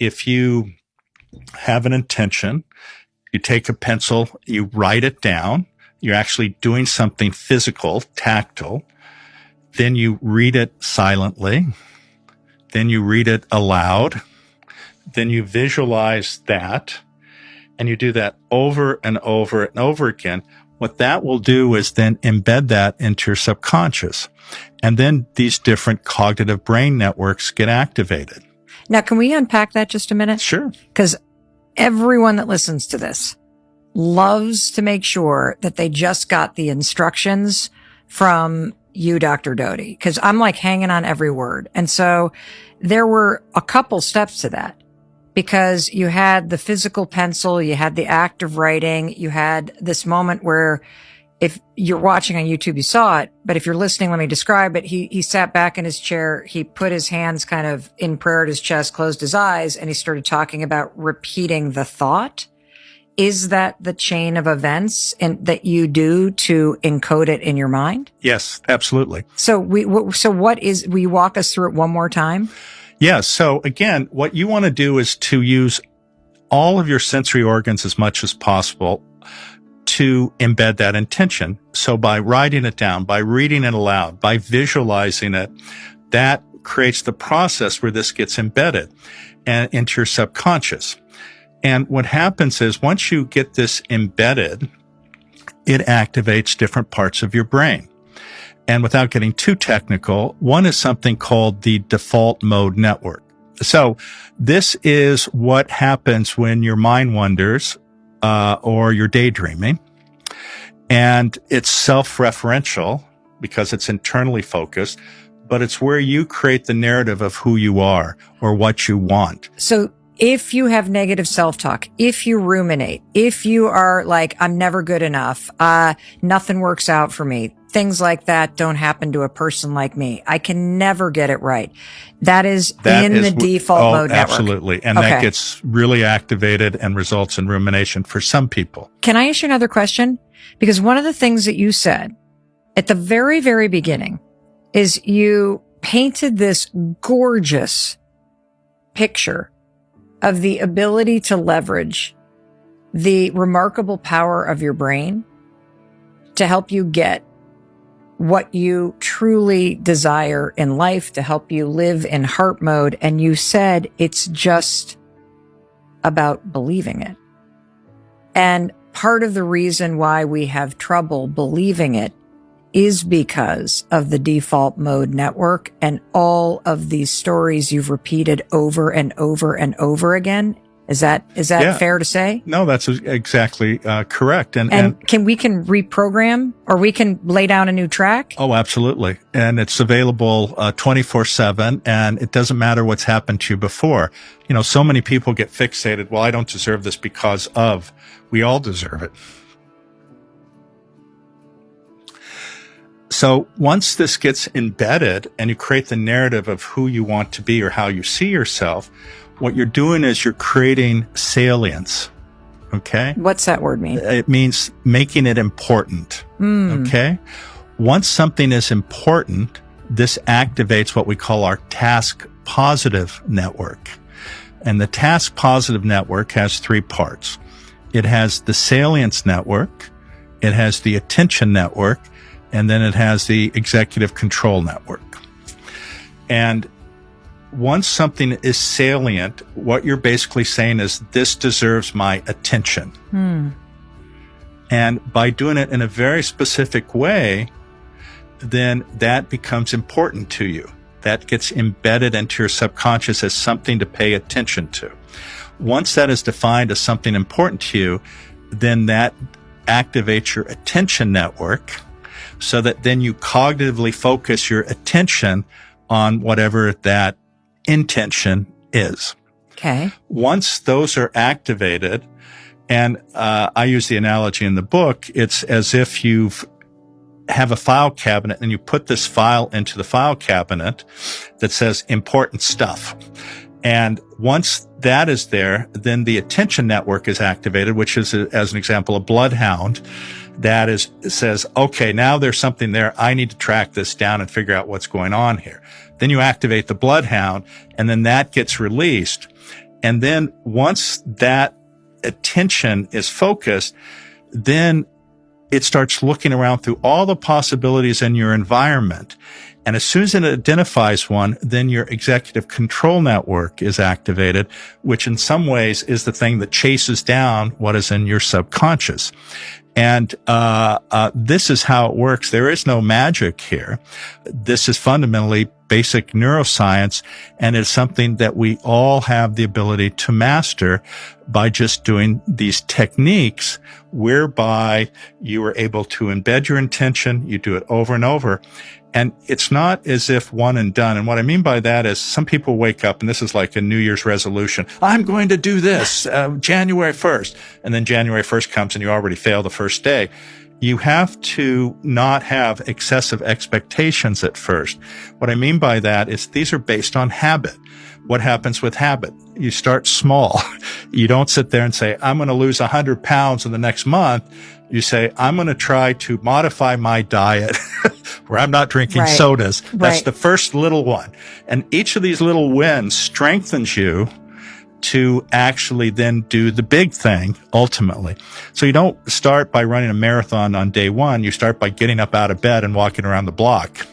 if you have an intention, you take a pencil, you write it down, you're actually doing something physical, tactile, then you read it silently, then you read it aloud, then you visualize that, and you do that over and over and over again. What that will do is then embed that into your subconscious. And then these different cognitive brain networks get activated. Now, can we unpack that just a minute? Sure. Because everyone that listens to this loves to make sure that they just got the instructions from you, Dr. Doty, because I'm like hanging on every word. And so there were a couple steps to that. Because you had the physical pencil, you had the act of writing, you had this moment where if you're watching on YouTube, you saw it, but if you're listening, let me describe it. He sat back in his chair, he put his hands kind of in prayer at his chest, closed his eyes, and he started talking about repeating the thought. Is that the chain of events that you do to encode it in your mind? Yes, absolutely. So will you walk us through it one more time? Yeah. So again, what you want to do is to use all of your sensory organs as much as possible to embed that intention. So by writing it down, by reading it aloud, by visualizing it, that creates the process where this gets embedded and into your subconscious. And what happens is once you get this embedded, it activates different parts of your brain. And without getting too technical, one is something called the default mode network. So this is what happens when your mind wanders, or you're daydreaming. And it's self-referential because it's internally focused, but it's where you create the narrative of who you are or what you want. So if you have negative self-talk, if you ruminate, if you are like, I'm never good enough, nothing works out for me, things like that don't happen to a person like me, I can never get it right. That is the default mode network. Absolutely. And that gets really activated and results in rumination for some people. Can I ask you another question? Because one of the things that you said at the very, very beginning is you painted this gorgeous picture of the ability to leverage the remarkable power of your brain to help you get what you truly desire in life, to help you live in heart mode. And you said it's just about believing it. And part of the reason why we have trouble believing it is because of the default mode network and all of these stories you've repeated over and over and over again. Is that fair to say? No, that's exactly correct. And we can reprogram, or we can lay down a new track? Oh, absolutely. And it's available 24/7, and it doesn't matter what's happened to you before. You know, so many people get fixated. Well, I don't deserve this because of. We all deserve it. So once this gets embedded and you create the narrative of who you want to be or how you see yourself, what you're doing is you're creating salience. Okay? What's that word mean? It means making it important. Okay? Once something is important, this activates what we call our task positive network. And the task positive network has three parts. It has the salience network, it has the attention network, and then it has the executive control network. And once something is salient, what you're basically saying is, this deserves my attention. And by doing it in a very specific way, then that becomes important to you. That gets embedded into your subconscious as something to pay attention to. Once that is defined as something important to you, then that activates your attention network, so that then you cognitively focus your attention on whatever that intention is. Okay. Once those are activated, and I use the analogy in the book, it's as if you have a file cabinet and you put this file into the file cabinet that says important stuff. And once that is there, then the attention network is activated, which is, as an example, a bloodhound that says, okay, now there's something there. I need to track this down and figure out what's going on here. Then you activate the bloodhound, and then that gets released. And then once that attention is focused, then it starts looking around through all the possibilities in your environment. And as soon as it identifies one, then your executive control network is activated, which in some ways is the thing that chases down what is in your subconscious. And this is how it works. There is no magic here. This is fundamentally basic neuroscience, and it's something that we all have the ability to master by just doing these techniques whereby you are able to embed your intention. You do it over and over. And it's not as if one and done. And what I mean by that is some people wake up, and this is like a New Year's resolution. I'm going to do this January 1st. And then January 1st comes and you already fail the first day. You have to not have excessive expectations at first. What I mean by that is these are based on habit. What happens with habit? You start small. You don't sit there and say, I'm going to lose 100 pounds in the next month. You say, I'm going to try to modify my diet where I'm not drinking sodas. That's the first little one. And each of these little wins strengthens you to actually then do the big thing ultimately. So you don't start by running a marathon on day one. You start by getting up out of bed and walking around the block.